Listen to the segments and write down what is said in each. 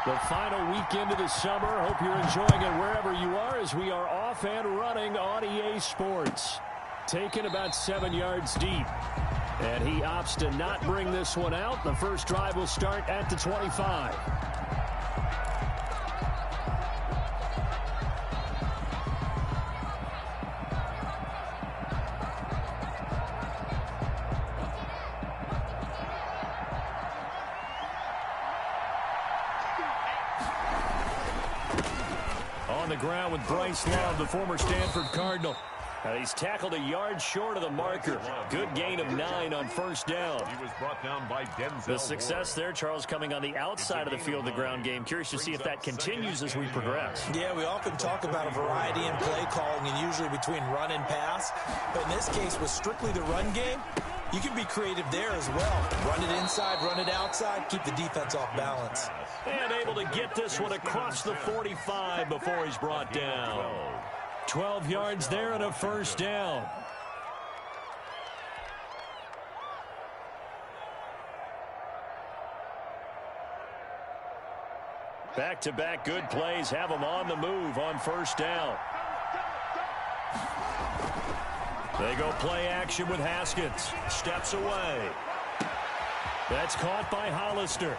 The final weekend of the summer. Hope you're enjoying it wherever you are as we are off and running on EA Sports. Taken about 7 yards deep. And he opts to not bring this one out. The first drive will start at the 25. On the ground with Bryce Love, the former Stanford Cardinal. He's tackled a yard short of the marker. Good gain of 9 on first down. He was brought down by Denzel The success there, Charles, coming on the outside of the field, the ground game. Curious to see if that continues as we progress. Yeah, we often talk about a variety in play calling and usually between run and pass. But in this case, with strictly the run game, you can be creative there as well. Run it inside, run it outside, keep the defense off balance. And able to get this one across the 45 before he's brought down. 12 yards there and a first down. Back-to-back good plays have him on the move on first down. They go play action with Haskins. Steps away. That's caught by Hollister.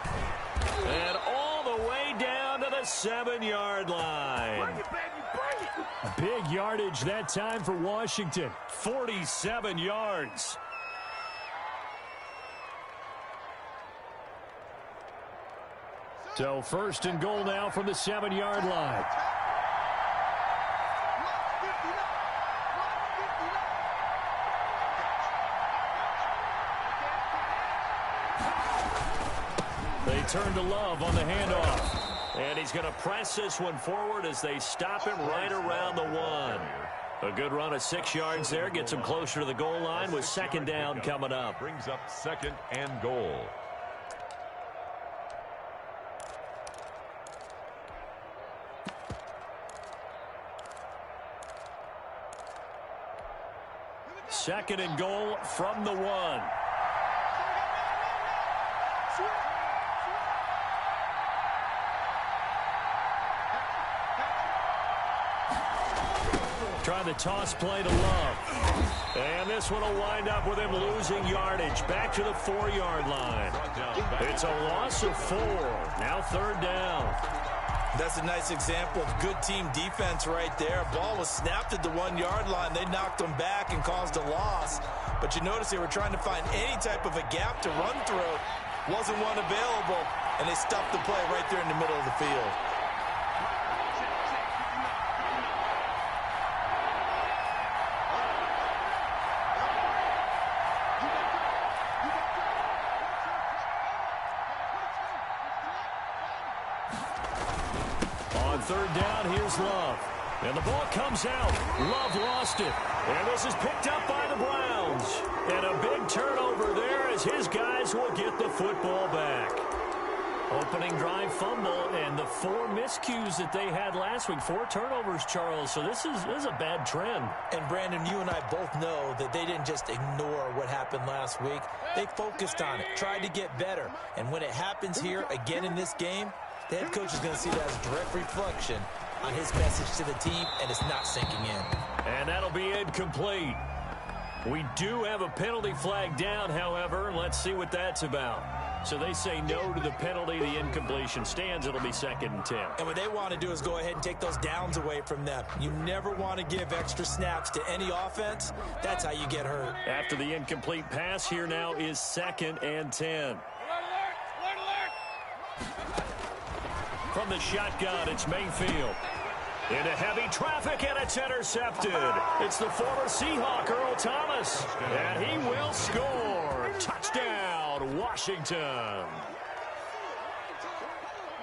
And all the way down to the 7-yard line. Big yardage that time for Washington. 47 yards. So first and goal now from the 7-yard line. They turn to Love on the handoff. And he's going to press this one forward as they stop him right around the 1. A good run of 6 yards there. Gets him closer to the goal line with second down coming up. Brings up second and goal. Second and goal from the 1. Trying the toss play to Love. And this one will wind up with him losing yardage. Back to the 4-yard line. It's a loss of 4. Now third down. That's a nice example of good team defense right there. Ball was snapped at the 1-yard line. They knocked them back and caused a loss. But you notice they were trying to find any type of a gap to run through. Wasn't one available, and they stopped the play right there in the middle of the field. Third down, here's Love. And the ball comes out. Love lost it. And this is picked up by the Browns. And a big turnover there as his guys will get the football back. Opening drive fumble and the 4 miscues that they had last week. 4 turnovers, Charles. So this is a bad trend. And Brandon, you and I both know that they didn't just ignore what happened last week. They focused on it, tried to get better. And when it happens here again in this game, the head coach is going to see that as a direct reflection on his message to the team, and it's not sinking in. And that'll be incomplete. We do have a penalty flag down, however. Let's see what that's about. So they say no to the penalty. The incompletion stands. It'll be second and 10. And what they want to do is go ahead and take those downs away from them. You never want to give extra snaps to any offense. That's how you get hurt. After the incomplete pass, here now is second and 10. From the shotgun, it's Mayfield. Into heavy traffic, and it's intercepted. It's the former Seahawk, Earl Thomas. And he will score. Touchdown, Washington.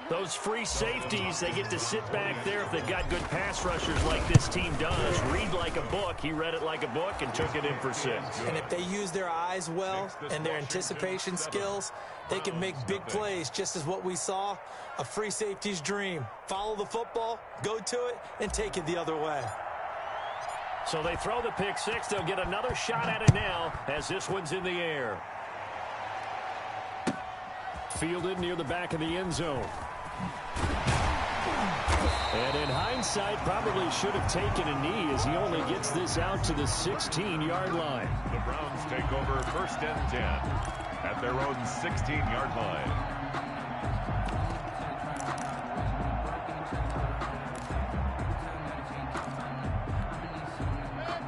Those free safeties, they get to sit back there if they've got good pass rushers like this team does. Read like a book. He read it like a book and took it in for 6. And if they use their eyes well and their anticipation skills, they can make big plays, just as what we saw, a free safety's dream. Follow the football, go to it, and take it the other way. So they throw the pick 6. They'll get another shot at it now as this one's in the air. Fielded near the back of the end zone. And in hindsight, probably should have taken a knee as he only gets this out to the 16-yard line. The Browns take over 1st and 10 at their own 16-yard line.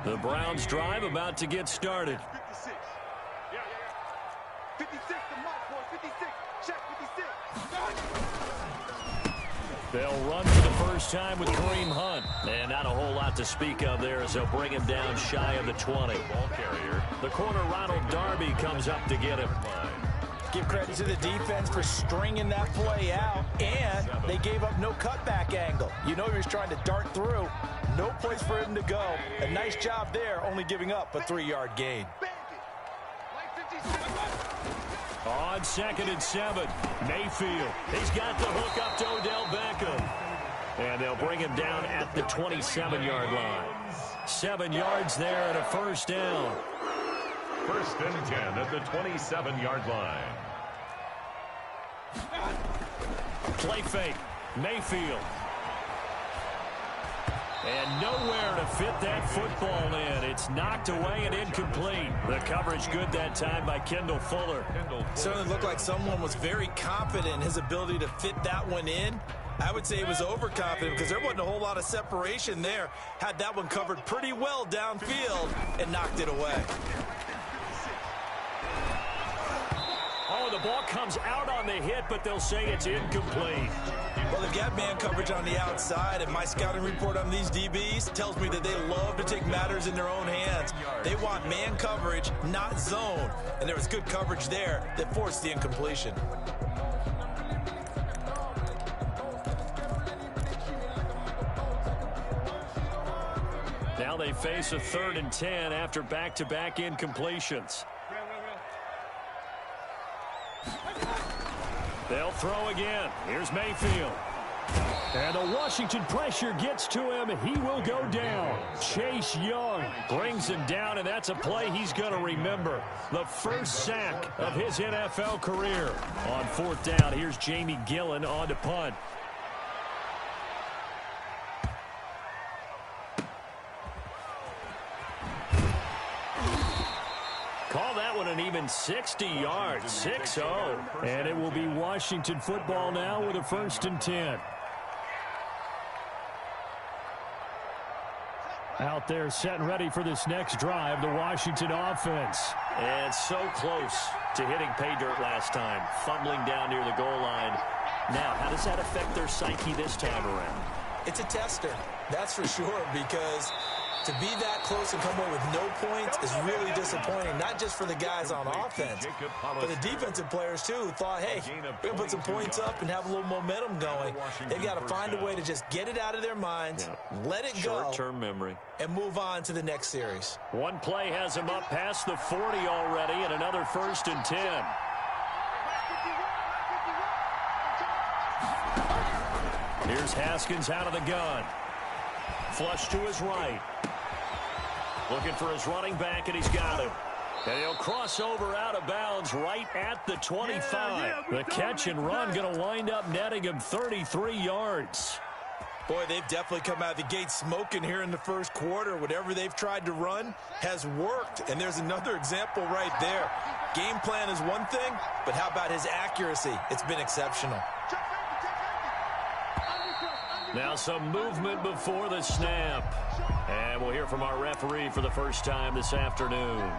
The Browns drive about to get started. 56. Yeah. 56 to mark, boy. 56. Check 56. They'll run for the first time with Kareem Hunt. And not a whole lot to speak of there as they'll bring him down shy of the 20. Ball carrier. The corner, Ronald Darby, comes up to get him. Give credit to the defense for stringing that play out, and they gave up no cutback angle. You know he was trying to dart through. No place for him to go. A nice job there, only giving up a 3-yard gain. On 2nd and 7, Mayfield. He's got the hook up to Odell Beckham. And they'll bring him down at the 27-yard line. 7 yards there and a first down. 1st and 10 at the 27-yard line. Play fake. Mayfield. And nowhere to fit that football in. It's knocked away and incomplete. The coverage good that time by Kendall Fuller. Certainly looked like someone was very confident in his ability to fit that one in. I would say he was overconfident because there wasn't a whole lot of separation there. Had that one covered pretty well downfield and knocked it away. Oh, the ball comes out on the hit, but they'll say it's incomplete. Well, they've got man coverage on the outside, and my scouting report on these DBs tells me that they love to take matters in their own hands. They want man coverage, not zone. And there was good coverage there that forced the incompletion. Now they face a 3rd and 10 after back-to-back incompletions. They'll throw again. Here's Mayfield. And the Washington pressure gets to him. He will go down. Chase Young brings him down, and that's a play he's going to remember. The first sack of his NFL career. On 4th down, here's Jamie Gillen on to punt. Call that one an even 60 yards, 6-0. And it will be Washington football now with a 1st and 10. Out there setting ready for this next drive, the Washington offense. And so close to hitting pay dirt last time, fumbling down near the goal line. Now, how does that affect their psyche this time around? It's a tester, that's for sure, because to be that close and come away with no points is really disappointing, not just for the guys on offense, but the defensive players, too, who thought, hey, we're going to put some points up and have a little momentum going. They've got to find a way to just get it out of their minds, let it go, short-term memory, and move on to the next series. One play has him up past the 40 already, and another 1st and 10. Here's Haskins out of the gun. Flush to his right. Looking for his running back, and he's got him. And he'll cross over out of bounds right at the 25. The catch and run going to wind up netting him 33 yards. Boy, they've definitely come out of the gate smoking here in the first quarter. Whatever they've tried to run has worked, and there's another example right there. Game plan is one thing, but how about his accuracy? It's been exceptional. Now some movement before the snap. And we'll hear from our referee for the first time this afternoon.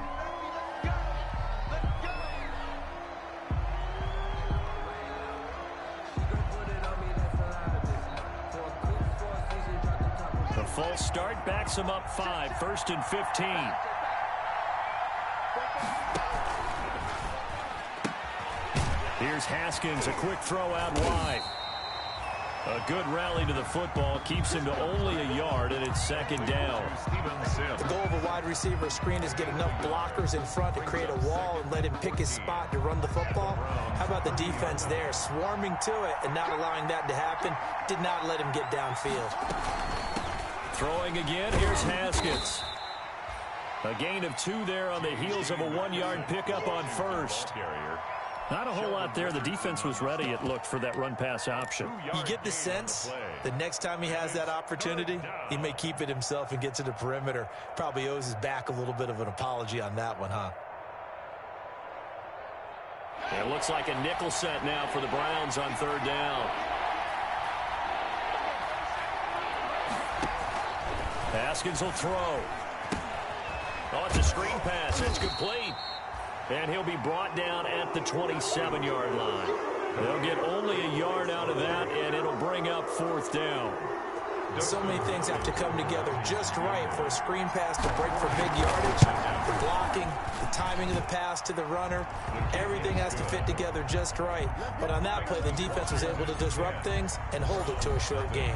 The false start backs him up 5, 1st and 15. Here's Haskins, a quick throw out wide. A good rally to the football keeps him to only a yard, and it's 2nd down. The goal of a wide receiver screen is get enough blockers in front to create a wall and let him pick his spot to run the football. How about the defense there, swarming to it and not allowing that to happen? Did not let him get downfield. Throwing again, here's Haskins. A gain of 2 there on the heels of a 1-yard pickup on 1st. Not a whole lot there. The defense was ready, it looked, for that run-pass option. You get the sense the next time he has that opportunity, he may keep it himself and get to the perimeter. Probably owes his back a little bit of an apology on that one, huh? It looks like a nickel set now for the Browns on third down. Haskins will throw. Oh, it's a screen pass. It's complete. And he'll be brought down at the 27-yard line. They'll get only a yard out of that, and it'll bring up fourth down. So many things have to come together just right for a screen pass to break for big yardage. The blocking, the timing of the pass to the runner, everything has to fit together just right. But on that play, the defense was able to disrupt things and hold it to a short gain.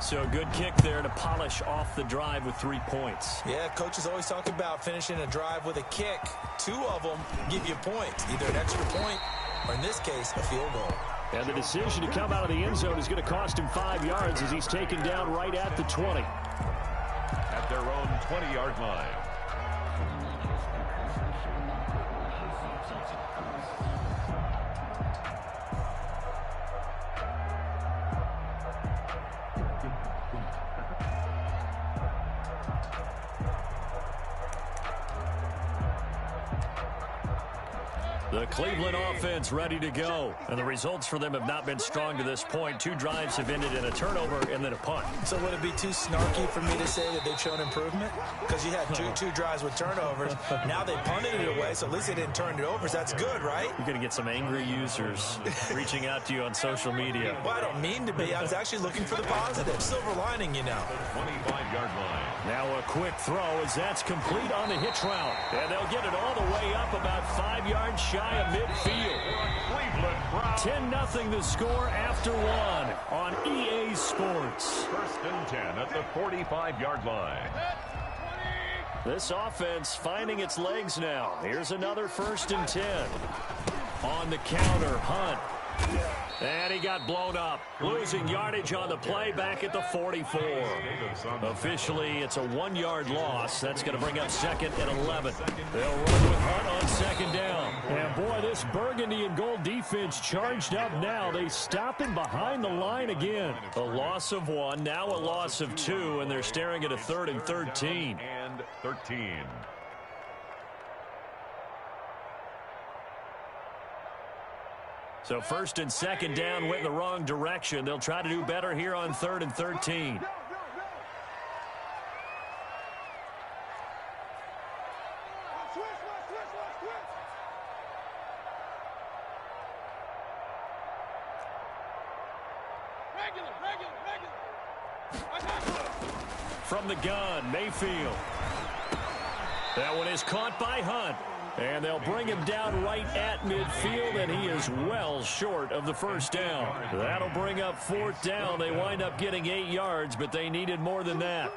So a good kick there to polish off the drive with 3 points. Yeah, coaches always talk about finishing a drive with a kick. 2 of them give you points, either an extra point or, in this case, a field goal. And the decision to come out of the end zone is going to cost him 5 yards as he's taken down right at the 20. At their own 20-yard line. The Cleveland offense ready to go. And the results for them have not been strong to this point. 2 drives have ended in a turnover and then a punt. So would it be too snarky for me to say that they've shown improvement? Because you had two drives with turnovers. Now they punted it away, so at least they didn't turn it over. So that's good, right? You're going to get some angry users reaching out to you on social media. Well, I don't mean to be. I was actually looking for the positive. Silver lining, you know. 25-yard line. Now a quick throw as that's complete on the hitch route. And they'll get it all the way up about 5 yards shy of midfield. 10-0 the score after 1 on EA Sports. First and 10 at the 45-yard line. This offense finding its legs now. Here's another first and 10. On the counter, Hunt. And he got blown up. Losing yardage on the play back at the 44. Officially, it's a 1-yard loss. That's going to bring up second and 11. They'll run with Hunt on second down. And boy, this burgundy and gold defense charged up now. They stop him behind the line again. A loss of 1, now a loss of 2, and they're staring at a 3rd and 13. And 13. So first and second down went in the wrong direction. They'll try to do better here on 3rd and 13. From the gun, Mayfield. That one is caught by Hunt. And they'll bring him down right at midfield, and he is well short of the first down. That'll bring up 4th down. They wind up getting 8 yards, but they needed more than that.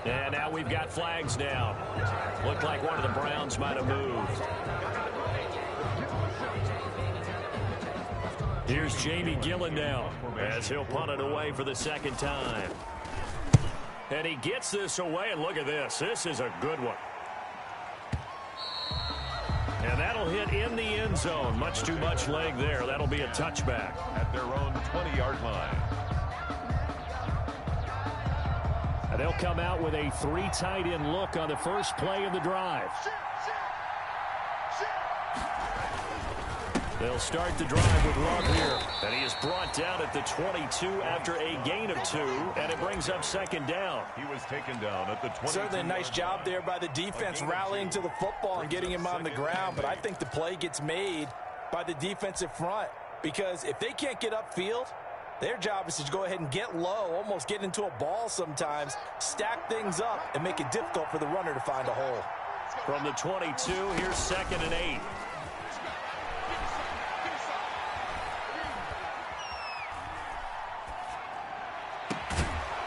And now we've got flags down. Looked like one of the Browns might have moved. Here's Jamie Gillen now as he'll punt it away for the second time. And he gets this away, and look at this. This is a good one. And that'll hit in the end zone. Much too much leg there. That'll be a touchback. At their own 20-yard line. And they'll come out with a 3 tight end look on the first play of the drive. They'll start the drive with Love here. And he is brought down at the 22 after a gain of 2, and it brings up second down. He was taken down at the 22. Certainly a nice job there by the defense rallying to the football and getting him on the ground, but I think the play gets made by the defensive front because if they can't get upfield, their job is to go ahead and get low, almost get into a ball sometimes, stack things up, and make it difficult for the runner to find a hole. From the 22, here's second and 8.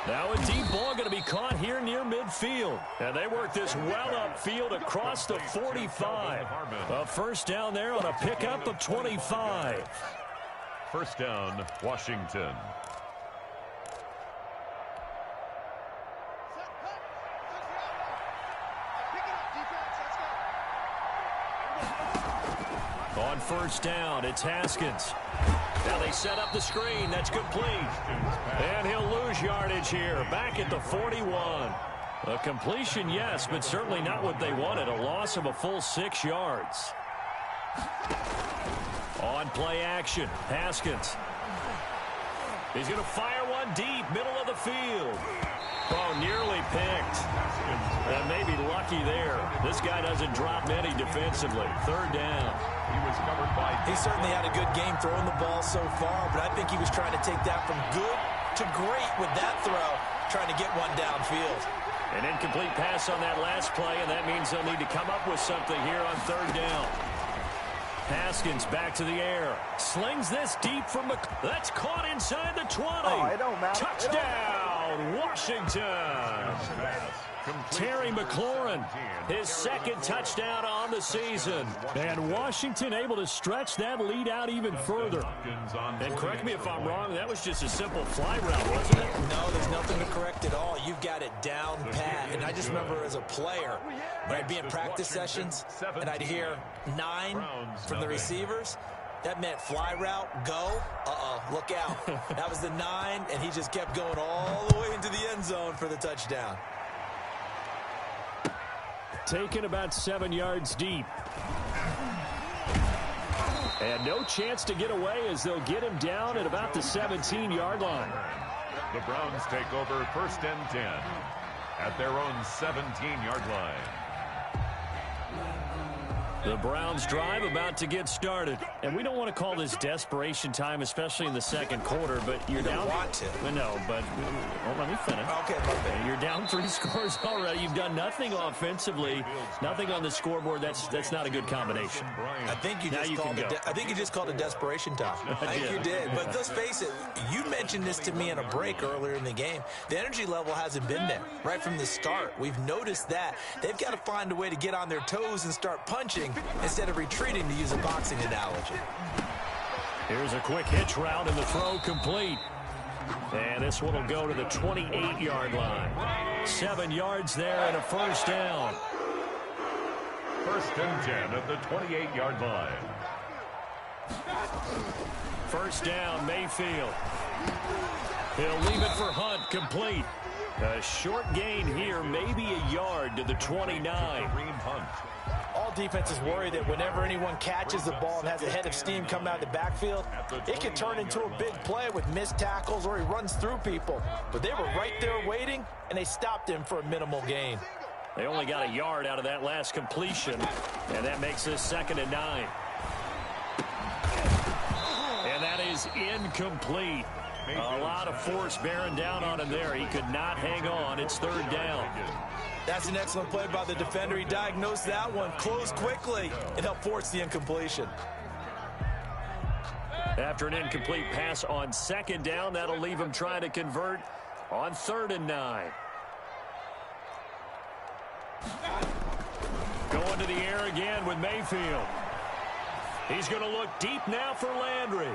Now a deep ball going to be caught here near midfield. And they work this well upfield across the 45. A first down there on a pickup of 25. First down, Washington. On first down, it's Haskins. Now they set up the screen. That's complete. And he'll lose yardage here. Back at the 41. A completion, yes, but certainly not what they wanted. A loss of a full 6 yards. On play action, Haskins. He's going to fire one deep, middle of the field. Oh, nearly picked. And maybe lucky there. This guy doesn't drop many defensively. Third down. He was covered by... He certainly had a good game throwing the ball so far, but I think he was trying to take that from good to great with that throw, trying to get one downfield. An incomplete pass on that last play, and that means they'll need to come up with something here on third down. Haskins back to the air. Slings this deep from the... That's caught inside the 20. Oh, it don't matter. Touchdown, Washington. Terry McLaurin, his second touchdown on the season. And Washington able to stretch that lead out even further. And correct me if I'm wrong, that was just a simple fly route, wasn't it? No, there's nothing to correct at all. You've got it down pat. And I just remember as a player, when I'd be in practice sessions, and I'd hear 9 from the receivers, that meant fly route, go, look out. That was the 9, and he just kept going all the way into the end zone for the touchdown. Taken about 7 yards deep. And no chance to get away as they'll get him down at about the 17-yard line. The Browns take over first and 10 at their own 17-yard line. The Browns drive about to get started. And we don't want to call this desperation time, especially in the second quarter, but you're down. You don't want to. No, but let me finish. Okay, my bad. You're down 3 scores already. You've done nothing offensively, nothing on the scoreboard. That's not a good combination. I think you just called it desperation time. I think you did. But let's face it, you mentioned this to me in a break earlier in the game. The energy level hasn't been there right from the start. We've noticed that. They've got to find a way to get on their toes and start punching instead of retreating, to use a boxing analogy. Here's a quick hitch route and the throw complete. And this one will go to the 28-yard line. 7 yards there and a first down. First and 10 at the 28-yard line. First down, Mayfield. He'll leave it for Hunt, complete. A short gain here, maybe a yard to the 29. All defenses worry that whenever anyone catches the ball and has a head of steam coming out of the backfield, it can turn into a big play with missed tackles or he runs through people. But they were right there waiting, and they stopped him for a minimal gain. They only got a yard out of that last completion, and that makes this 2nd and 9. And that is incomplete. A lot of force bearing down on him there. He could not hang on. It's 3rd down. That's an excellent play by the defender. He diagnosed that one, closed quickly, and helped force the incompletion. After an incomplete pass on 2nd down, that'll leave him trying to convert on 3rd and 9. Going to the air again with Mayfield. He's going to look deep now for Landry.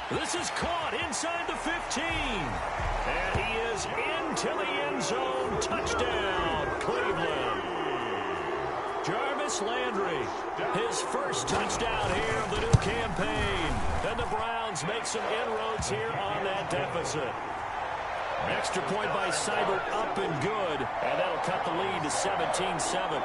This is caught inside the 15. And he is into the end zone. Touchdown, Cleveland. Jarvis Landry, his first touchdown here of the new campaign. And the Browns make some inroads here on that deficit. Extra point by Seibert, up and good. And that'll cut the lead to 17-7.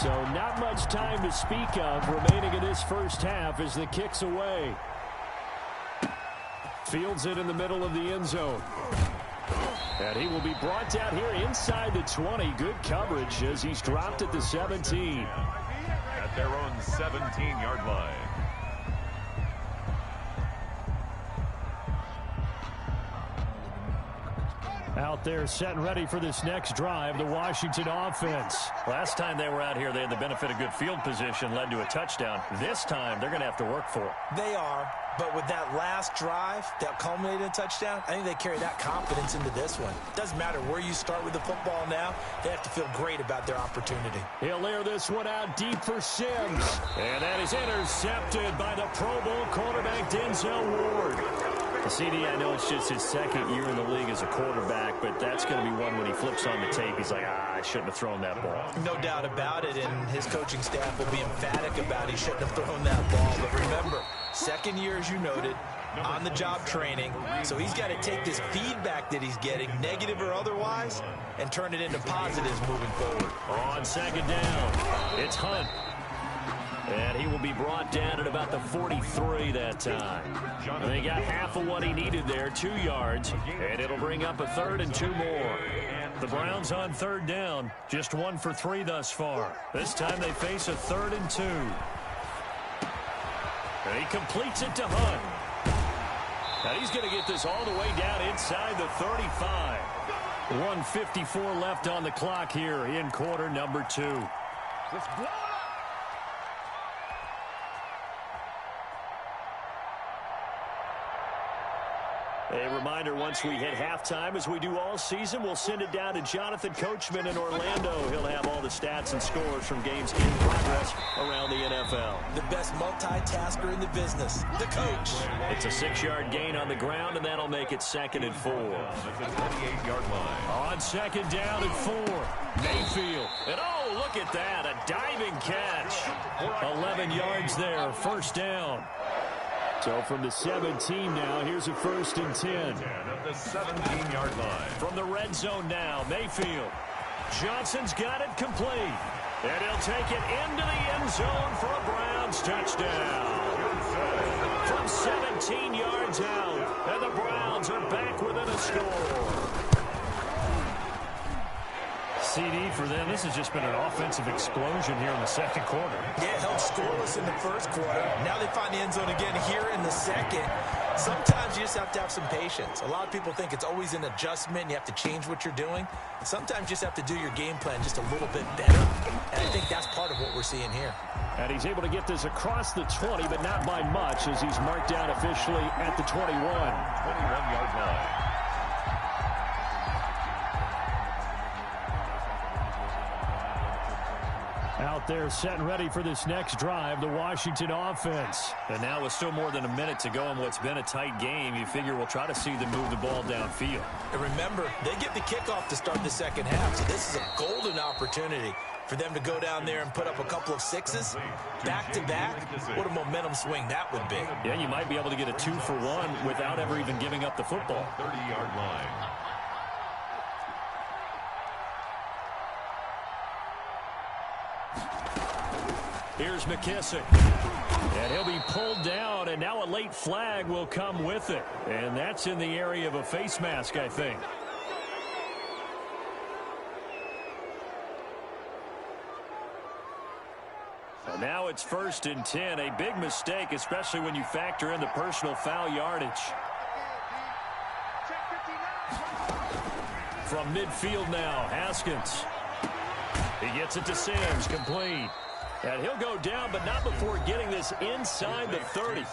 So not much time to speak of remaining in this first half as the kick's away. Fields it in the middle of the end zone. And he will be brought down here inside the 20. Good coverage as he's dropped at the 17. At their own 17-yard line. Out there set and ready for this next drive, the Washington offense. Last time they were out here, they had the benefit of good field position, led to a touchdown. This time, they're going to have to work for it. They are, But with that last drive that culminated in a touchdown, I think they carry that confidence into this one. Doesn't matter where you start with the football now. They have to feel great about their opportunity. He'll air this one out deep for Sims. And that is intercepted by the Pro Bowl quarterback Denzel Ward. CD, I know it's just his second year in the league as a quarterback, but that's going to be one when he flips on the tape. He's like, I shouldn't have thrown that ball. No doubt about it, and his coaching staff will be emphatic about he shouldn't have thrown that ball. But remember, second year, as you noted, on-the-job training, so he's got to take this feedback that he's getting, negative or otherwise, and turn it into positives moving forward. On second down, it's Hunt. And he will be brought down at about the 43 that time. And they got half of what he needed there, 2 yards, and it'll bring up a 3rd and 2 more. The Browns on 3rd down, just 1 for 3 thus far. This time they face a 3rd and 2. And he completes it to Hunt. Now he's going to get this all the way down inside the 35. 1:54 left on the clock here in quarter number 2. Let's blow it up. A reminder, once we hit halftime, as we do all season, we'll send it down to Jonathan Coachman in Orlando. He'll have all the stats and scores from games in progress around the NFL. The best multitasker in the business, the coach. It's a 6-yard gain on the ground, and that'll make it 2nd and 4. At the 28-yard line. On 2nd down and 4, Mayfield. And oh, look at that, a diving catch. 11 yards there, 1st down. So from the 17 now, here's a 1st and 10. At the 17-yard line. From the red zone now, Mayfield. Johnson's got it complete. And he'll take it into the end zone for a Browns touchdown. From 17 yards out, and the Browns are back within a score. CD for them, this has just been an offensive explosion here in the 2nd quarter. Yeah, held scoreless in the 1st quarter. Now they find the end zone again here in the 2nd. Sometimes you just have to have some patience. A lot of people think it's always an adjustment. You have to change what you're doing. Sometimes you just have to do your game plan just a little bit better. And I think that's part of what we're seeing here. And he's able to get this across the 20, but not by much, as he's marked down officially at the 21. 21-yard line. Out there set and ready for this next drive, the Washington offense. And now with still more than a minute to go in what's been a tight game, you figure we'll try to see them move the ball downfield. And remember, they get the kickoff to start the 2nd half, so this is a golden opportunity for them to go down there and put up a couple of 6s back-to-back. What a momentum swing that would be. Yeah, you might be able to get a 2-for-1 without ever even giving up the football. 30-yard line. Here's McKissick. And he'll be pulled down, and now a late flag will come with it. And that's in the area of a face mask, I think. And now it's 1st and 10. A big mistake, especially when you factor in the personal foul yardage. From midfield now, Haskins. He gets it to Sims, complete. And he'll go down, but not before getting this inside the 30.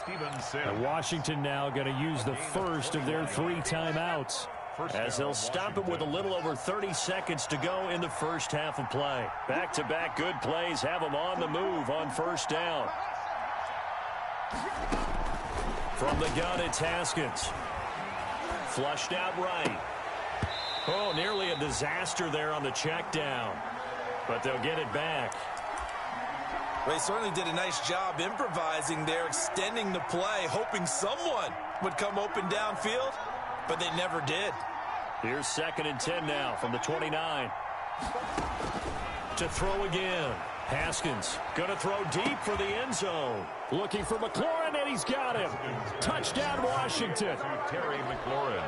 And Washington now going to use the first of their 3 timeouts, as they'll stop it with a little over 30 seconds to go in the 1st half of play. Back-to-back good plays have them on the move on 1st down. From the gun, it's Haskins. Flushed out right. Oh, nearly a disaster there on the check down. But they'll get it back. They certainly did a nice job improvising there, extending the play, hoping someone would come open downfield, but they never did. Here's 2nd and 10 now from the 29. To throw again. Haskins going to throw deep for the end zone. Looking for McLaurin, and he's got him. Touchdown, Washington. Terry McLaurin.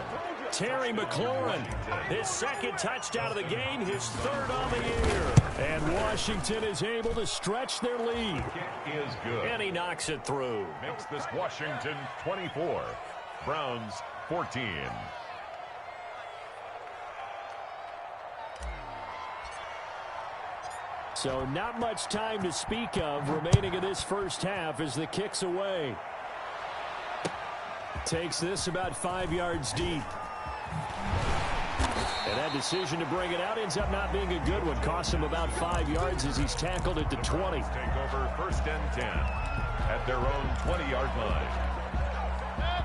Terry McLaurin, his 2nd touchdown of the game, his 3rd on the year. And Washington is able to stretch their lead. Kick is good. And he knocks it through. Makes this Washington 24. Browns 14. So not much time to speak of remaining in this 1st half as the kick's away. Takes this about 5 yards deep. And that decision to bring it out ends up not being a good one. Costs him about 5 yards as he's tackled at the 20. Take over 1st and 10 at their own 20-yard line.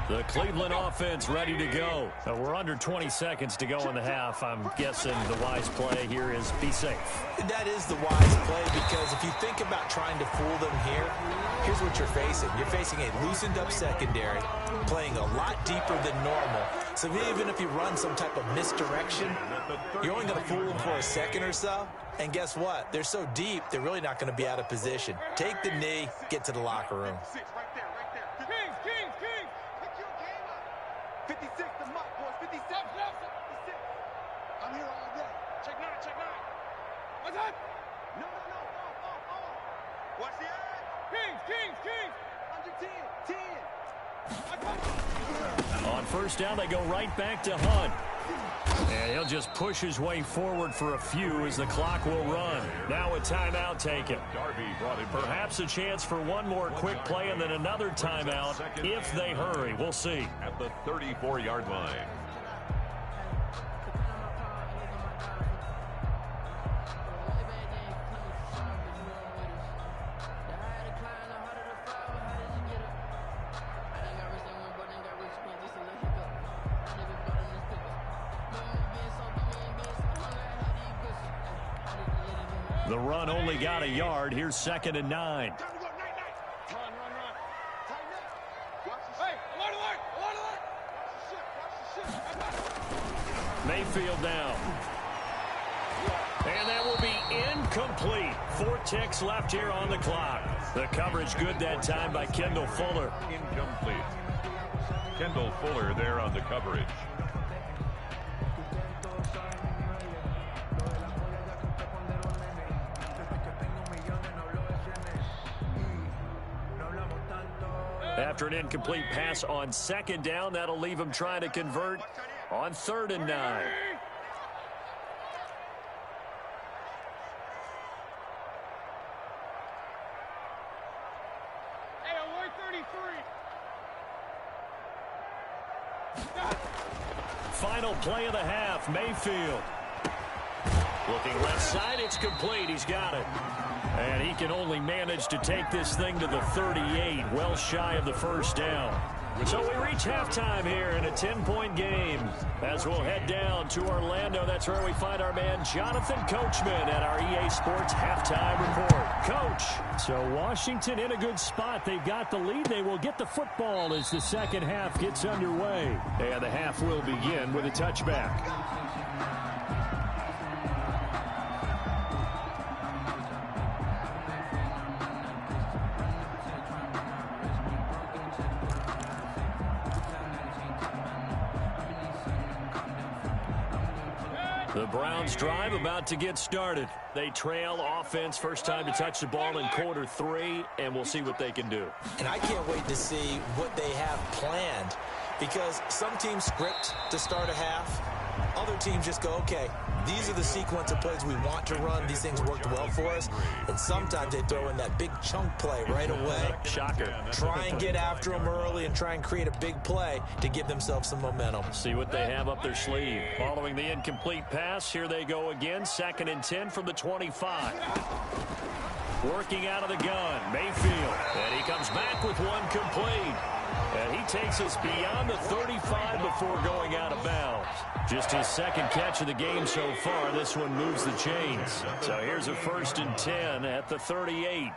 The Cleveland offense ready to go. We're under 20 seconds to go in the half. I'm guessing the wise play here is be safe. That is the wise play, because if you think about trying to fool them here, here's what you're facing. You're facing a loosened up secondary, playing a lot deeper than normal. So even if you run some type of misdirection, you're only going to fool them for a second or so. And guess what? They're so deep, they're really not going to be out of position. Take the knee, get to the locker room. 56 the mark, boys. 56. 56. I'm here all day. Check 9, check 9. What's that? No. Watch the eye. Kings. Under 10. On 1st down, they go right back to Hunt. And he'll just push his way forward for a few as the clock will run. Now a timeout taken. Perhaps a chance for one more quick play and then another timeout if they hurry. We'll see. At the 34-yard line. The run only got a yard. Here's 2nd and 9. Mayfield down. And that will be incomplete. 4 ticks left here on the clock. The coverage good that time by Kendall Fuller. Incomplete. Kendall Fuller there on the coverage. After an incomplete pass on 2nd down, that'll leave him trying to convert on 3rd and 9. Hey, alert 33. Final play of the half, Mayfield. Looking left side, it's complete. He's got it. And he can only manage to take this thing to the 38, well shy of the 1st down. So we reach halftime here in a 10-point game. As we'll head down to Orlando, that's where we find our man Jonathan Coachman at our EA Sports Halftime Report. Coach, so Washington in a good spot. They've got the lead. They will get the football as the second half gets underway. And the half will begin with a touchback. The Browns drive about to get started. They trail offense, first time to touch the ball in quarter 3, and we'll see what they can do. And I can't wait to see what they have planned, because some teams script to start a half. Other teams just go, okay, these are the sequence of plays we want to run. These things worked well for us. And sometimes they throw in that big chunk play right away. Shocker. Try and get after them early and try and create a big play to give themselves some momentum. See what they have up their sleeve. Following the incomplete pass, here they go again. 2nd and 10 from the 25. Working out of the gun, Mayfield. And he comes back with one complete. And he takes us beyond the 35 before going out of bounds. Just his 2nd catch of the game so far. This one moves the chains. So here's a 1st and 10 at the 38.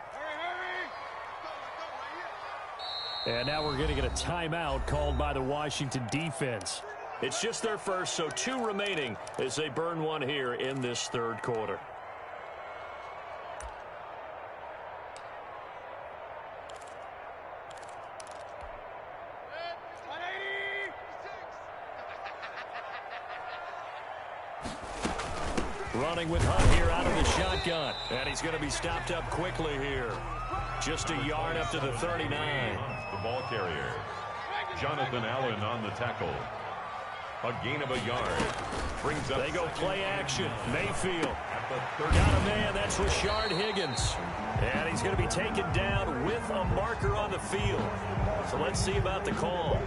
And now we're going to get a timeout called by the Washington defense. It's just their first, so 2 remaining as they burn one here in this 3rd quarter. Running with Hunt here out of the shotgun. And he's going to be stopped up quickly here. Just a yard up to the 39. The ball carrier. Jonathan Allen on the tackle. A gain of a yard. Brings up. They go play action. Mayfield. Got a man. That's Rashard Higgins. And he's going to be taken down with a marker on the field. So let's see about the call.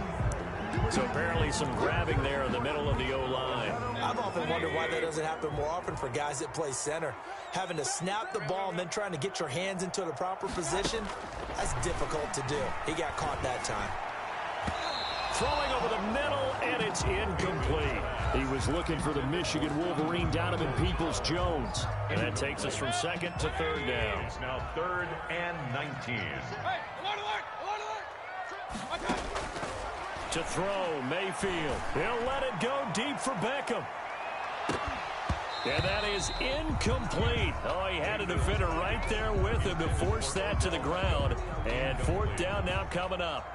So apparently some grabbing there in the middle of the O-line. I've often wondered why that doesn't happen more often for guys that play center. Having to snap the ball and then trying to get your hands into the proper position, that's difficult to do. He got caught that time. Throwing over the middle, and it's incomplete. He was looking for the Michigan Wolverine, Donovan Peoples-Jones. And that takes us from second to third down. It's now 3rd and 19. Hey, alert! To throw, Mayfield. He'll let it go deep for Beckham. And that is incomplete. Oh, he had a defender right there with him to force that to the ground. And 4th down now coming up.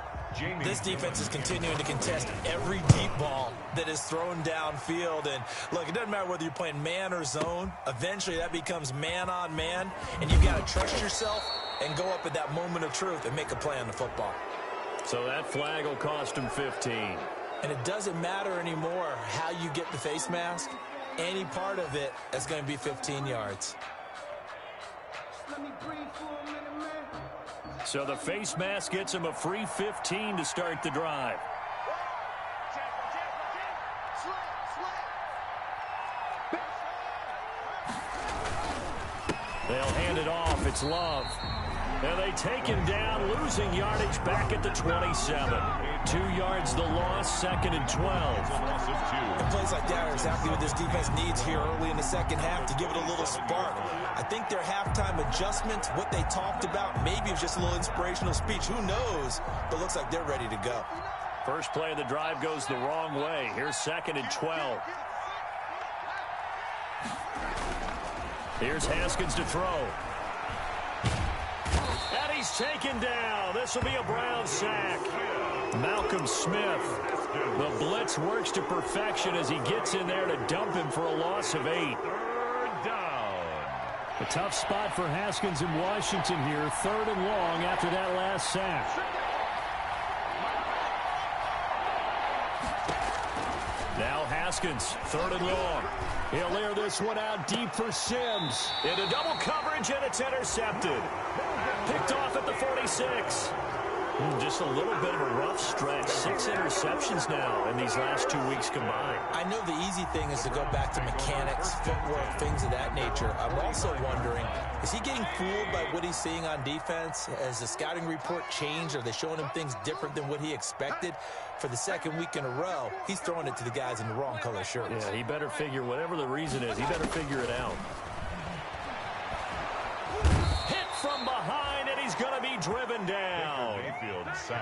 This defense is continuing to contest every deep ball that is thrown downfield. And, look, it doesn't matter whether you're playing man or zone. Eventually, that becomes man-on-man. And you've got to trust yourself and go up at that moment of truth and make a play on the football. So that flag will cost him 15. And it doesn't matter anymore how you get the face mask. Any part of it is going to be 15 yards. So the face mask gets him a free 15 to start the drive. They'll hand it off. It's Love. And they take him down, losing yardage back at the 27. 2 yards the loss, 2nd and 12. And plays like that are exactly what this defense needs here early in the second half to give it a little spark. I think their halftime adjustments, what they talked about, maybe it was just a little inspirational speech. Who knows? But looks like they're ready to go. First play of the drive goes the wrong way. Here's 2nd and 12. Here's Haskins to throw. And he's taken down. This will be a Brown sack. Malcolm Smith. The blitz works to perfection as he gets in there to dump him for a loss of 8. 3rd down. A tough spot for Haskins in Washington here. 3rd and long after that last sack. Now Haskins, 3rd and long. He'll air this one out deep for Sims. Into double coverage, and it's intercepted. Picked off at the 46. Just a little bit of a rough stretch. 6 interceptions now in these last 2 weeks combined. I know the easy thing is to go back to mechanics, footwork, things of that nature. I'm also wondering, is he getting fooled by what he's seeing on defense? Has the scouting report changed? Are they showing him things different than what he expected? For the 2nd week in a row, he's throwing it to the guys in the wrong color shirts. Yeah, he better figure, whatever the reason is, he better figure it out. Hit from behind, and he's going to be driven down.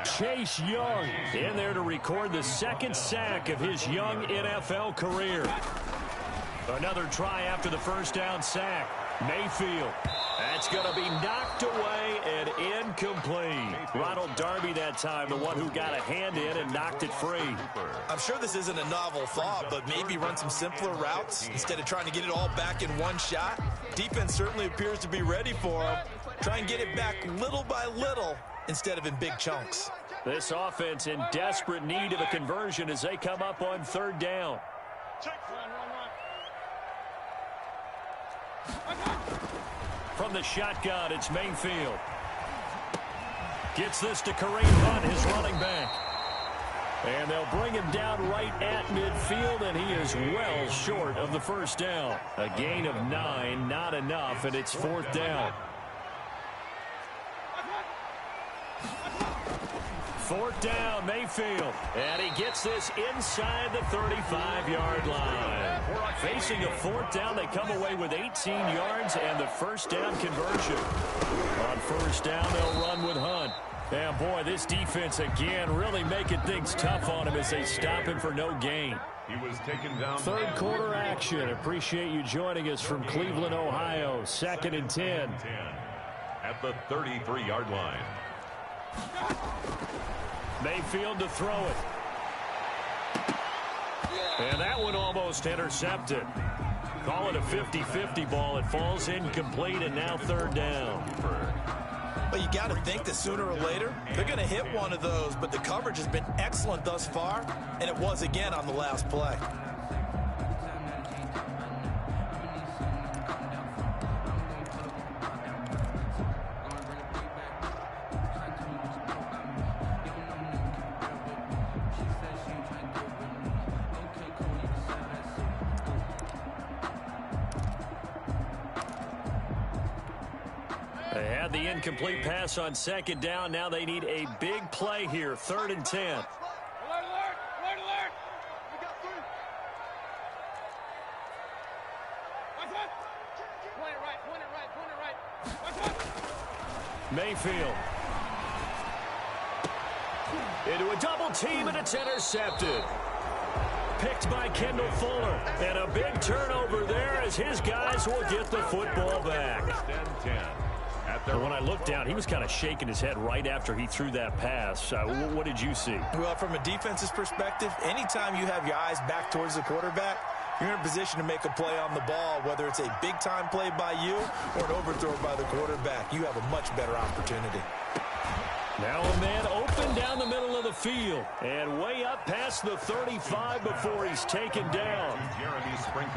Chase Young in there to record the 2nd sack of his young NFL career. Another try after the 1st down sack. Mayfield. That's going to be knocked away and incomplete. Ronald Darby that time, the one who got a hand in and knocked it free. I'm sure this isn't a novel thought, but maybe run some simpler routes instead of trying to get it all back in one shot. Defense certainly appears to be ready for him. Try and get it back little by little instead of in big chunks. This offense in desperate need of a conversion as they come up on 3rd down. From the shotgun, it's Mayfield. Gets this to Kareem Hunt, his running back. And they'll bring him down right at midfield, and he is well short of the 1st down. A gain of 9, not enough, and it's 4th down. 4th down, Mayfield. And he gets this inside the 35-yard line. Facing a 4th down, they come away with 18 yards and the 1st down conversion. On 1st down, they'll run with Hunt. And, boy, this defense, again, really making things tough on him as they stop him for no gain. He was taken down. 3rd quarter action. Appreciate you joining us from Cleveland, Ohio. 2nd and 10. At the 33-yard line. Mayfield to throw it. And that one almost intercepted. Call it a 50-50 ball. It falls incomplete, and now 3rd down. But you got to think that sooner or later, they're going to hit one of those. But the coverage has been excellent thus far, and it was again on the last play. had the incomplete pass on second down. Now they need a big play here, 3rd and 10. Alert, alert, alert, alert. We got 3. Watch out. Point it right, point it right, point it right. Watch out. Mayfield. Into a double team, and it's intercepted. Picked by Kendall Fuller. And a big turnover there as his guys will get the football back. When I looked down, he was kind of shaking his head right after he threw that pass. What did you see? Well, from a defense's perspective, anytime you have your eyes back towards the quarterback, you're in a position to make a play on the ball, whether it's a big-time play by you or an overthrow by the quarterback. You have a much better opportunity. Now a man open down the middle of the field and way up past the 35 before he's taken down.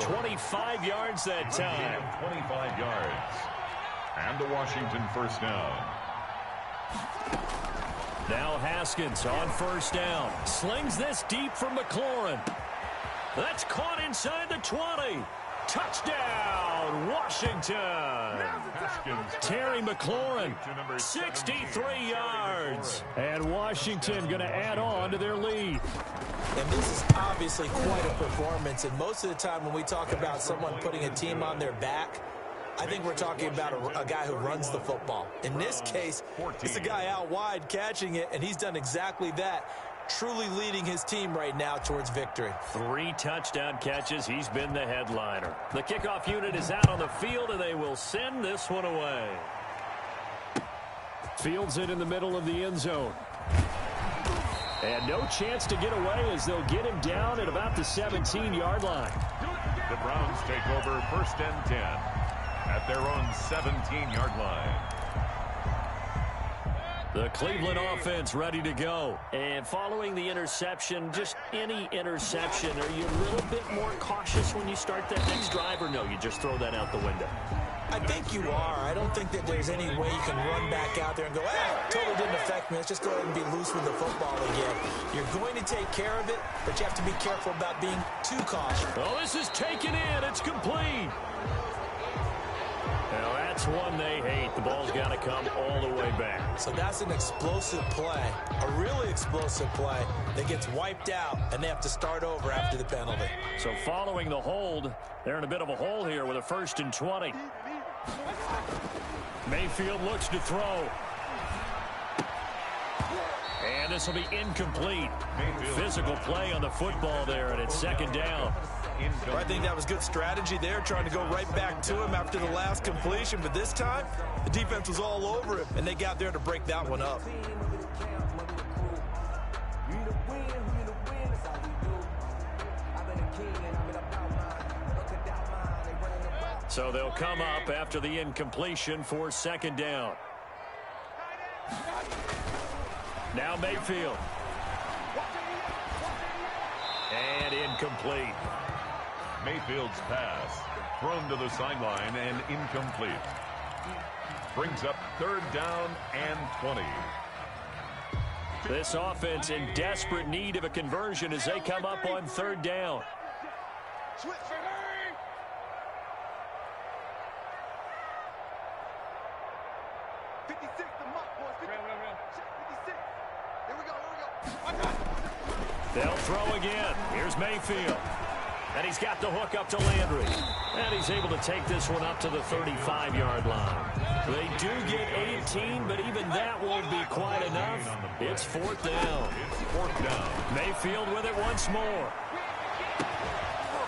25 yards that time. 25 yards. And the Washington first down. Now Haskins on first down. Slings this deep from McLaurin. That's caught inside the 20. Touchdown, Washington. Terry McLaurin, 63 yards. And Washington going to add on to their lead. And this is obviously quite a performance. And most of the time when we talk about someone putting a team on their back, I think we're talking about a guy who runs the football. In this case, it's a guy out wide catching it, and he's done exactly that. Truly leading his team right now towards victory. 3 touchdown catches. He's been the headliner. The kickoff unit is out on the field, and they will send this one away. Fields it in the middle of the end zone. And no chance to get away as they'll get him down at about the 17-yard line. The Browns take over 1st and 10 at their own 17-yard line. The Cleveland offense ready to go. And following the interception, just any interception, are you a little bit more cautious when you start that next drive, or no, you just throw that out the window? I think you are. I don't think that there's any way you can run back out there and go, totally didn't affect me. Let's just go ahead and be loose with the football again. You're going to take care of it, but you have to be careful about being too cautious. Oh, this is taken in. It's complete. Now, that's one they hate. The ball's got to come all the way back. So that's an explosive play, a really explosive play that gets wiped out, and they have to start over after the penalty. So following the hold, they're in a bit of a hole here with a 1st and 20. Mayfield looks to throw. And this will be incomplete. Physical play on the football there, and it's 2nd down. I think that was good strategy there, trying to go right back to him after the last completion. But this time, the defense was all over him, and they got there to break that one up. So they'll come up after the incompletion for 2nd down. Now Mayfield. And incomplete. Mayfield's pass thrown to the sideline and incomplete. Brings up 3rd down and 20. This offense in desperate need of a conversion as they come up on 3rd down. Switch. 56, the mark, boys. 56. Here we go. They'll throw again. Here's Mayfield. And he's got the hook up to Landry. And he's able to take this one up to the 35-yard line. They do get 18, but even that won't be quite enough. It's 4th down. Mayfield with it once more.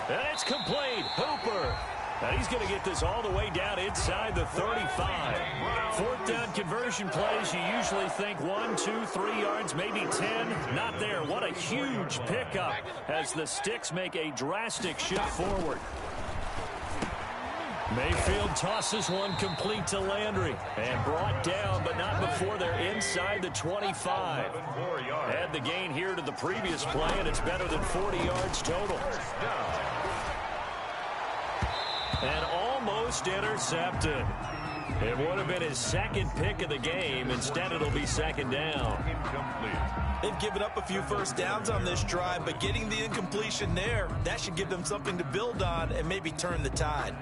And it's complete. Hooper. And he's going to get this all the way down inside the 35. 4th down conversion plays, you usually think 1, 2, 3 yards, maybe 10. Not there. What a huge pickup as the Sticks make a drastic shift forward. Mayfield tosses one complete to Landry. And brought down, but not before they're inside the 25. Add the gain here to the previous play, and it's better than 40 yards total. And almost intercepted. It would have been his 2nd pick of the game. Instead, it'll be 2nd down. They've given up a few first downs on this drive, but getting the incompletion there, that should give them something to build on and maybe turn the tide.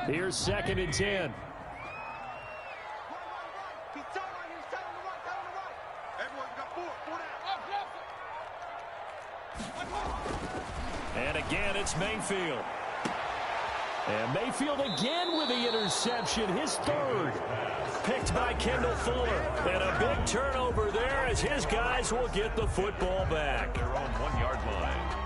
Here's 2nd and 10. And again, it's Mayfield. And Mayfield again with the interception, his 3rd. Picked by Kendall Fuller. And a big turnover there as his guys will get the football back. Their own 1-yard line.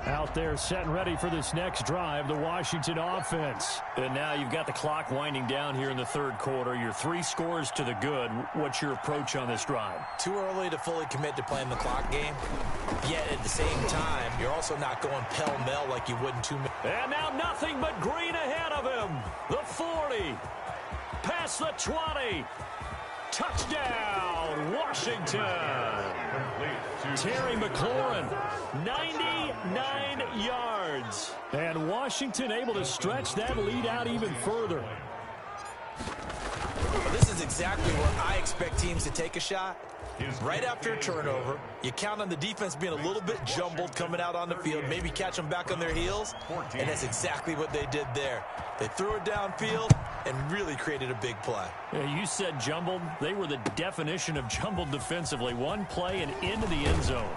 Out there set and ready for this next drive, the Washington offense. And now you've got the clock winding down here in the 3rd quarter. You're 3 scores to the good. What's your approach on this drive? Too early to fully commit to playing the clock game. Yet at the same time, you're also not going pell-mell like you would in 2 minutes. And now nothing but green ahead of him. The 40. Past the 20. Touchdown, Washington. Terry McLaurin, 99 yards. And Washington able to stretch that lead out even further. This is exactly where I expect teams to take a shot. Right after a turnover, you count on the defense being a little bit jumbled coming out on the field, maybe catch them back on their heels, and that's exactly what they did there. They threw it downfield and really created a big play. Yeah, you said jumbled. They were the definition of jumbled defensively. One play and into the end zone.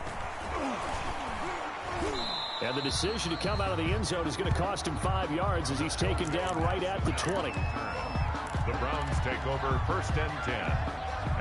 And the decision to come out of the end zone is going to cost him 5 yards as he's taken down right at the 20. The Browns take over 1st and 10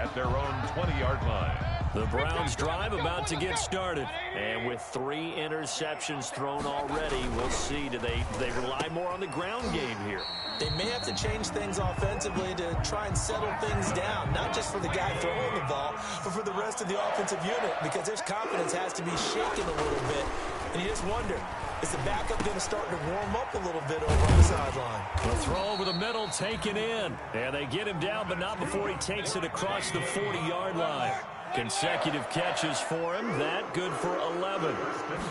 at their own 20-yard line. The Browns drive about to get started. And with 3 interceptions thrown already, we'll see. Do they rely more on the ground game here? They may have to change things offensively to try and settle things down, not just for the guy throwing the ball, but for the rest of the offensive unit, because their confidence has to be shaken a little bit. And you just wonder, is the backup going to start to warm up a little bit over on the sideline? The throw over the middle taken in. And they get him down, but not before he takes it across the 40-yard line. Consecutive catches for him. That good for 11.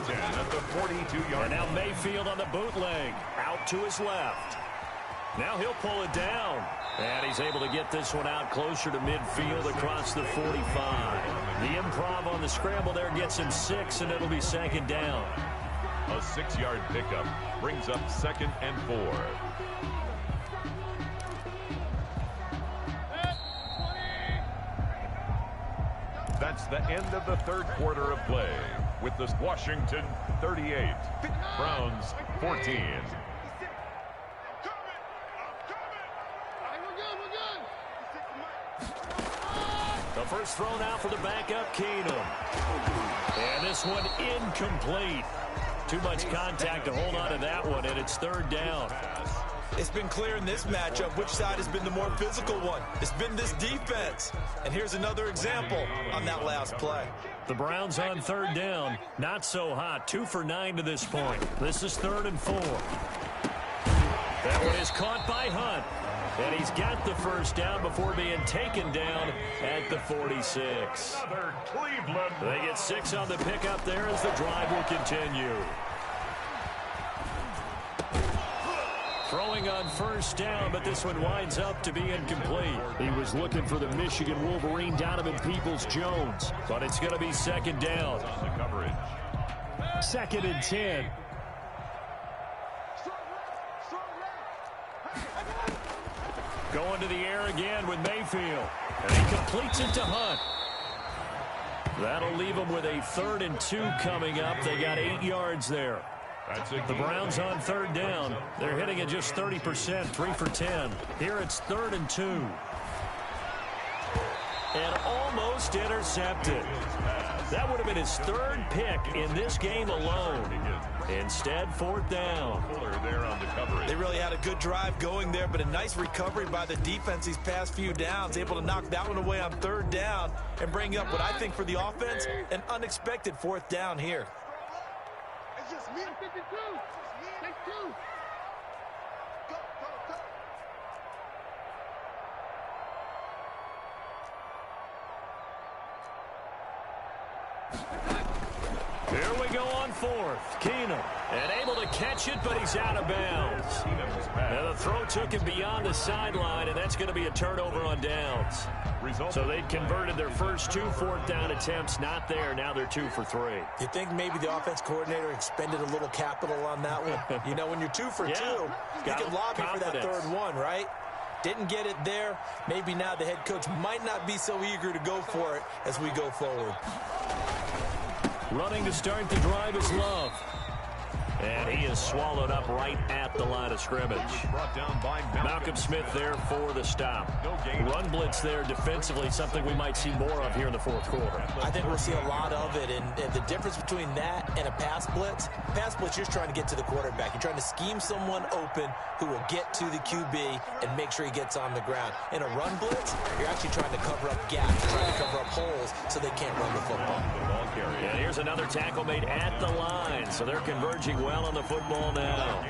10 at the 42-yard And now Mayfield on the bootleg. Out to his left. Now he'll pull it down. And he's able to get this one out closer to midfield across the 45. The improv on the scramble there gets him 6, and it'll be 2nd down. A 6-yard pickup brings up 2nd and 4. That's the end of the 3rd quarter of play with the Washington 38, Browns 14. The first thrown out for the backup, Keenum. And this one incomplete. Too much contact to hold on to that one, and it's 3rd down. It's been clear in this matchup which side has been the more physical one. It's been this defense. And here's another example on that last play. The Browns on 3rd down. Not so hot. 2 for 9 to this point. This is 3rd and 4. That one is caught by Hunt. And he's got the first down before being taken down at the 46. Another Cleveland. They get 6 on the pickup there as the drive will continue. Throwing on first down, but this one winds up to be incomplete. He was looking for the Michigan Wolverine, Donovan Peoples-Jones, but it's going to be 2nd down. On the coverage. 2nd and 10. Going to the air again with Mayfield. And he completes it to Hunt. That'll leave them with a 3rd and 2 coming up. They got 8 yards there. The Browns on 3rd down. They're hitting at just 30%, 3 for 10. Here it's 3rd and 2. And almost intercepted. That would have been his 3rd pick in this game alone. Instead, 4th down. There on the coverage. They really had a good drive going there, but a nice recovery by the defense these past few downs, able to knock that one away on 3rd down and bring up what I think for the offense, an unexpected 4th down here. It's just me. 52. Take 2. Go, go, go. Here we go on fourth. Keenum. And able to catch it, but he's out of bounds. Now the throw took him beyond the sideline, and that's going to be a turnover on downs. So they'd converted their first 2 fourth down attempts. Not there. Now they're 2 for 3. You think maybe the offense coordinator expended a little capital on that one? You know, when you're 2 for 2, you can lobby for that third one, right? Didn't get it there. Maybe now the head coach might not be so eager to go for it as we go forward. Running to start the drive is Love. And he is swallowed up right at the line of scrimmage. Malcolm Smith there for the stop. Run blitz there defensively, something we might see more of here in the fourth quarter. I think we'll see a lot of it, and the difference between that and a pass blitz, you're just trying to get to the quarterback. You're trying to scheme someone open who will get to the QB and make sure he gets on the ground. In a run blitz, you're actually trying to cover up gaps, trying to cover up holes so they can't run the football. And here's another tackle made at the line, so they're converging well on the football now.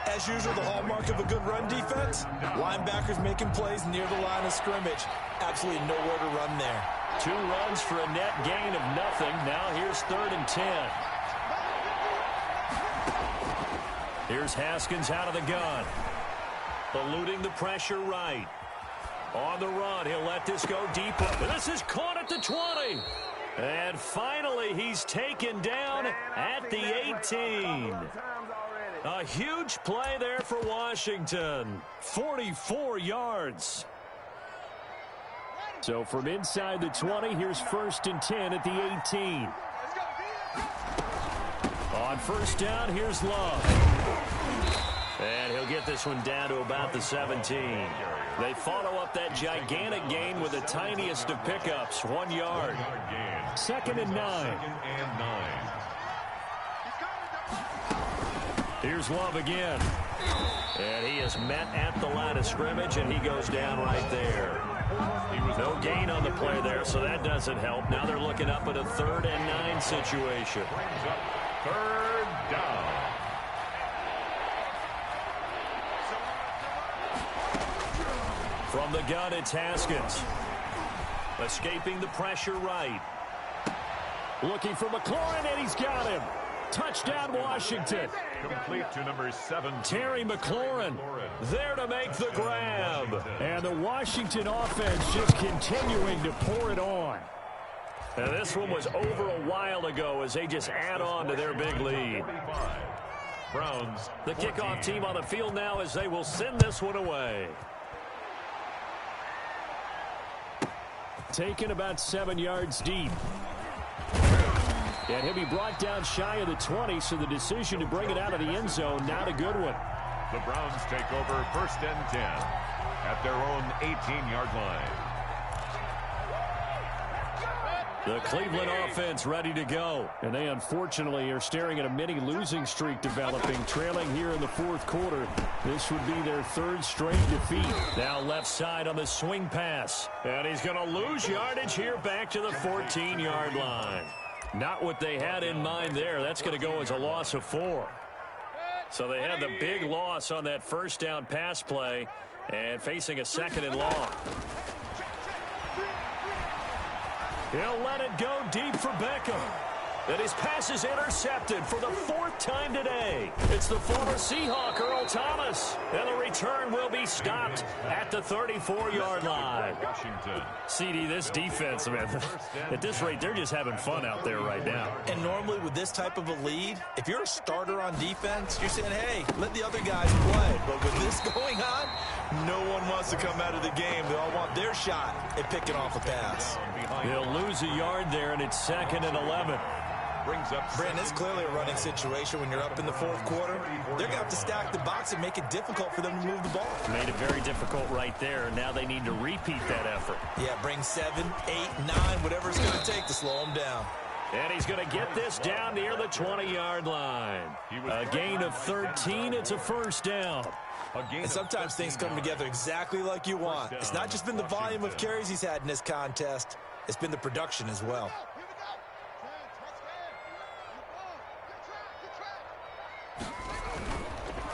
As usual, the hallmark of a good run defense, linebackers making plays near the line of scrimmage. Absolutely nowhere to run there. 2 runs for a net gain of nothing. Now here's 3rd and 10. Here's Haskins out of the gun. Eluding the pressure right. On the run, he'll let this go deeper. And this is caught at the 20. And finally, he's taken down at the 18. A huge play there for Washington. 44 yards. So from inside the 20, here's 1st and 10 at the 18. On first down, here's Love. And he'll get this one down to about the 17. They follow up that gigantic gain with the tiniest of pickups, 1 yard. 2nd and 9. Here's Love again. And he is met at the line of scrimmage, and he goes down right there. No gain on the play there, so that doesn't help. Now they're looking up at a 3rd and 9 situation. 3rd down. From the gun, it's Haskins. Escaping the pressure right. Looking for McLaurin, and he's got him. Touchdown, Washington. Complete to number 7. Terry McLaurin there to make the grab. And the Washington offense just continuing to pour it on. Now, this one was over a while ago as they just add on to their big lead. Browns. The kickoff team on the field now as they will send this one away. Taken about 7 yards deep. And he'll be brought down shy of the 20, so the decision to bring it out of the end zone, not a good one. The Browns take over 1st and 10 at their own 18-yard line. The Cleveland offense ready to go. And they unfortunately are staring at a mini losing streak developing, trailing here in the 4th quarter. This would be their 3rd straight defeat. Now left side on the swing pass. And he's going to lose yardage here back to the 14-yard line. Not what they had in mind there. That's going to go as a loss of 4. So they had the big loss on that first down pass play and facing a 2nd and long. He'll let it go deep for Beckham. And his pass is intercepted for the 4th time today. It's the former Seahawk, Earl Thomas. And the return will be stopped at the 34-yard line. Washington. CD, this defense, man, at this rate, they're just having fun out there right now. And normally with this type of a lead, if you're a starter on defense, you're saying, hey, let the other guys play. But with this going on, no one wants to come out of the game. They all want their shot at picking off a pass. He'll lose a yard there, and it's 2nd and 11. Brings up Brandon, it's clearly a running situation when you're up in the 4th quarter. They're going to have to stack the box and make it difficult for them to move the ball. Made it very difficult right there. Now they need to repeat that effort. Yeah, bring 7, 8, 9, whatever it's going to take to slow them down. And he's going to get this down near the 20-yard line. A gain of 13. It's a 1st down. And sometimes things come together exactly like you want. It's not just been the volume of carries he's had in this contest. It's been the production as well.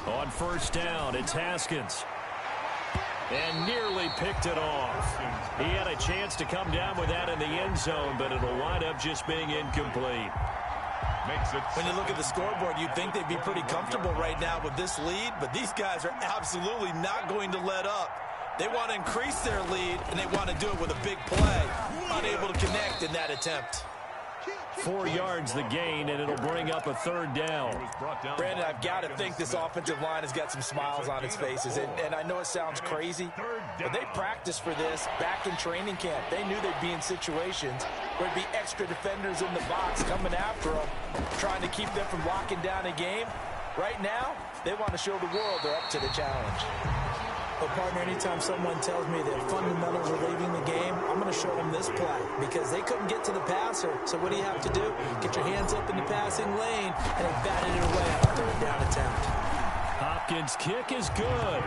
On first down, it's Haskins. And nearly picked it off. He had a chance to come down with that in the end zone, but it'll wind up just being incomplete. When you look at the scoreboard, you'd think they'd be pretty comfortable right now with this lead, but these guys are absolutely not going to let up. They want to increase their lead, and they want to do it with a big play. Unable to connect in that attempt. 4 yards the gain, and it'll bring up a 3rd down. Brandon, I've got to think this offensive line has got some smiles on its faces. And I know it sounds crazy, but they practiced for this back in training camp. They knew they'd be in situations where there'd be extra defenders in the box coming after them, trying to keep them from locking down a game. Right now, they want to show the world they're up to the challenge. But, partner, anytime someone tells me that fundamentals are leaving the game, I'm going to show them this play because they couldn't get to the passer. So what do you have to do? Get your hands up in the passing lane, and they batted it away on a 3rd down attempt. Hopkins' kick is good.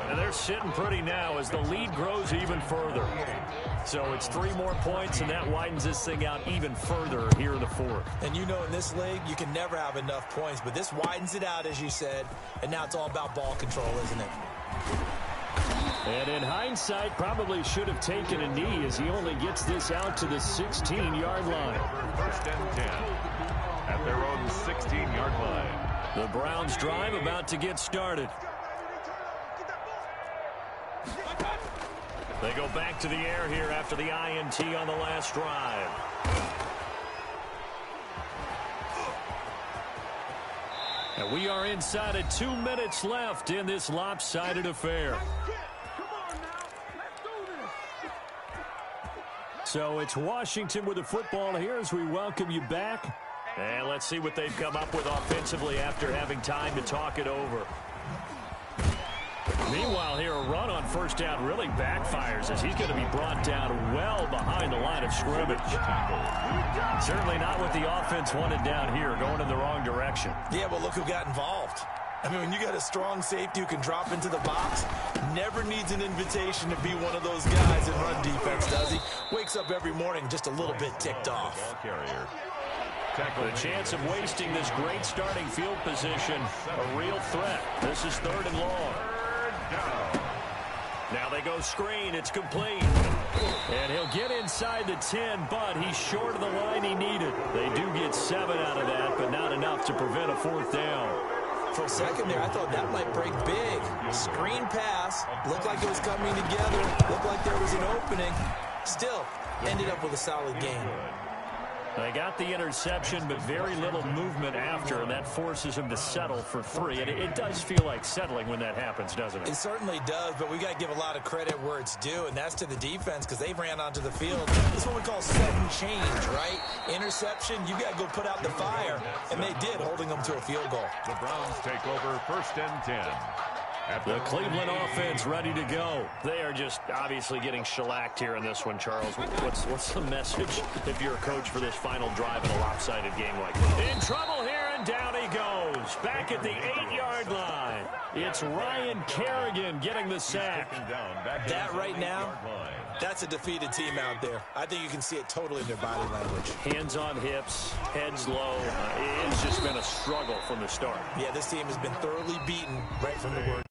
And they're sitting pretty now as the lead grows even further. So it's 3 more points, and that widens this thing out even further here in the 4th. And you know in this league, you can never have enough points, but this widens it out, as you said, and now it's all about ball control, isn't it? And in hindsight, probably should have taken a knee as he only gets this out to the 16-yard line. 1st and 10 at their own 16-yard line. The Browns drive about to get started. They go back to the air here after the INT on the last drive. And we are inside of 2 minutes left in this lopsided affair. So it's Washington with the football here as we welcome you back. And let's see what they've come up with offensively after having time to talk it over. Meanwhile, here a run on 1st down really backfires as he's going to be brought down well behind the line of scrimmage. Certainly not what the offense wanted down here, going in the wrong direction. Yeah, but look who got involved. I mean, when you got a strong safety who can drop into the box, never needs an invitation to be one of those guys in run defense, does he? Wakes up every morning just a little bit ticked off. The chance of wasting this great starting field position, a real threat. This is 3rd and long. Now they go screen. It's complete. And he'll get inside the 10, but he's short of the line he needed. They do get 7 out of that, but not enough to prevent a 4th down. For a second there, I thought that might break big. Screen pass. Looked like it was coming together. Looked like there was an opening. Still, ended up with a solid game. They got the interception, but very little movement after, and that forces him to settle for 3. And it does feel like settling when that happens, doesn't it? It certainly does, but we got to give a lot of credit where it's due, and that's to the defense because they ran onto the field. This is what we call sudden change, right? Interception, you got to go put out the fire, and they did, holding them to a field goal. The Browns take over 1st and 10. The Cleveland offense ready to go. They are just obviously getting shellacked here in this one, Charles. What's the message if you're a coach for this final drive in a lopsided game like this? In trouble here, and down he goes. Back at the 8-yard line. It's Ryan Kerrigan getting the sack. That right now, that's a defeated team out there. I think you can see it totally in their body language. Hands on hips, heads low. It's just been a struggle from the start. Yeah, this team has been thoroughly beaten right from the word